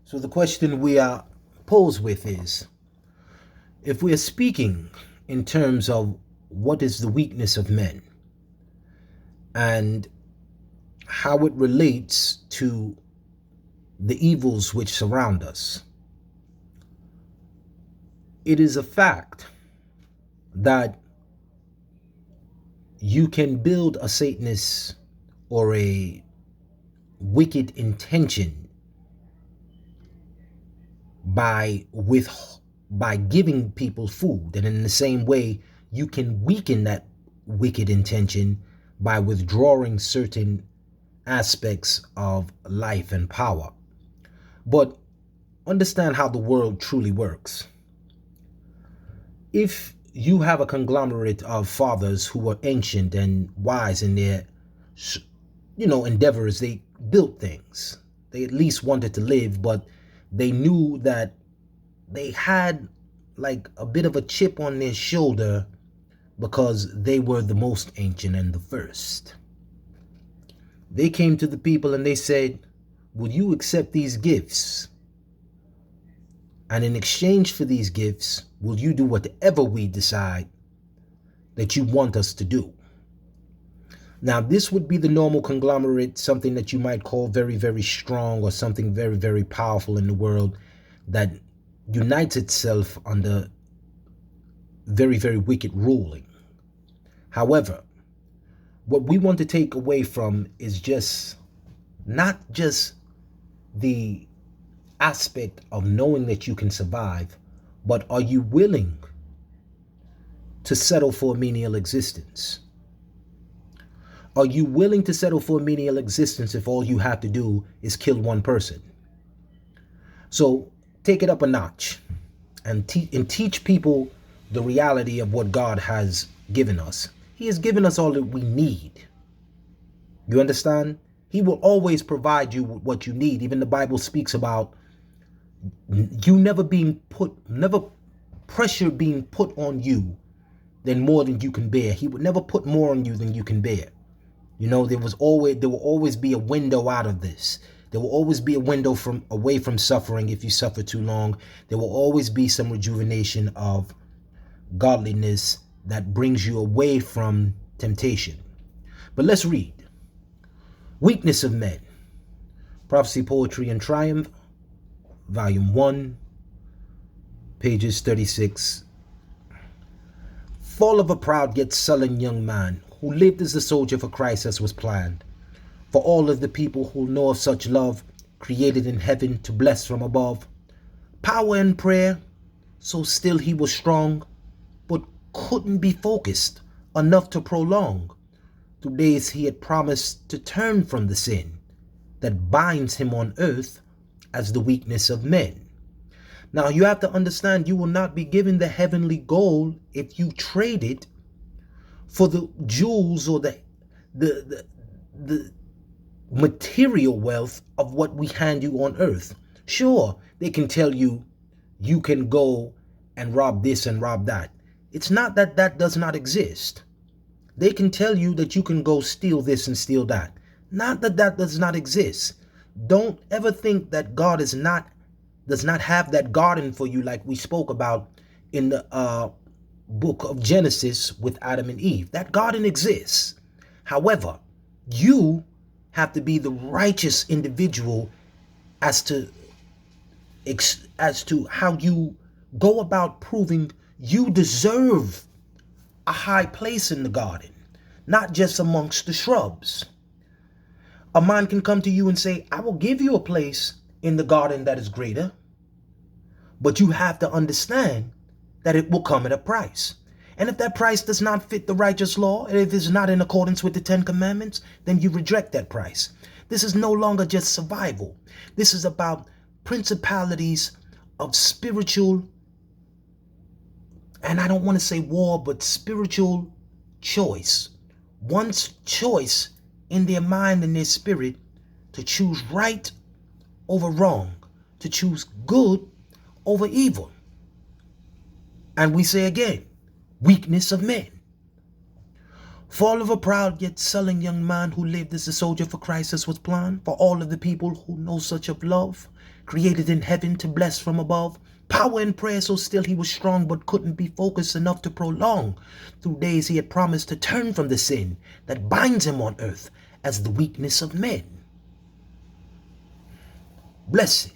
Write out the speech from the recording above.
So the question we are posed with is, if we are speaking in terms of what is the weakness of men and how it relates to the evils which surround us, it is a fact that you can build a Satanist or a wicked intention by giving people food, and in the same way you can weaken that wicked intention by withdrawing certain aspects of life and power. But understand how the world truly works. If you have a conglomerate of fathers who were ancient and wise in their endeavors, they built things, they at least wanted to live, but they knew that they had like a bit of a chip on their shoulder because they were the most ancient and the first. They came to the people and they said, will you accept these gifts? And in exchange for these gifts, will you do whatever we decide that you want us to do? Now, this would be the normal conglomerate, something that you might call very, very strong, or something very, very powerful in the world that unites itself under very, very wicked ruling. However, what we want to take away from is not just the aspect of knowing that you can survive, but are you willing to settle for a menial existence? Are you willing to settle for a menial existence if all you have to do is kill one person? So take it up a notch and teach people the reality of what God has given us. He has given us all that we need. You understand? He will always provide you with what you need. Even the Bible speaks about you never pressure being put on you than more than you can bear. He would never put more on you than you can bear. There will always be a window out of this. There will always be a window away from suffering if you suffer too long. There will always be some rejuvenation of godliness that brings you away from temptation. But let's read. Weakness of Men. Prophecy, Poetry, and Triumph, Volume 1, pages 36. Fall of a proud yet sullen young man who lived as a soldier for Christ as was planned. For all of the people who know of such love, created in heaven to bless from above. Power and prayer, so still he was strong, but couldn't be focused enough to prolong the days he had promised to turn from the sin that binds him on earth as the weakness of men. Now you have to understand, you will not be given the heavenly gold if you trade it for the jewels or the material wealth of what we hand you on earth. Sure, they can tell you you can go and rob this and rob that. It's not that that does not exist. They can tell you that you can go steal this and steal that. Not that that does not exist. Don't ever think that God does not have that garden for you, like we spoke about in the book of Genesis with Adam and Eve. That garden exists. However, you have to be the righteous individual as to how you go about proving you deserve a high place in the garden, not just amongst the shrubs. A man can come to you and say, I will give you a place in the garden that is greater, but you have to understand that it will come at a price. And if that price does not fit the righteous law, and if it's not in accordance with the 10 Commandments, then you reject that price. This is no longer just survival. This is about principalities of spiritual, and I don't want to say war, but spiritual choice. One's choice in their mind and their spirit to choose right over wrong, to choose good over evil. And we say again, weakness of men. Fall of a proud yet sullen young man who lived as a soldier for Christ as was planned. For all of the people who know such of love, created in heaven to bless from above. Power and prayer, so still he was strong, but couldn't be focused enough to prolong. Through days he had promised to turn from the sin that binds him on earth as the weakness of men. Blessed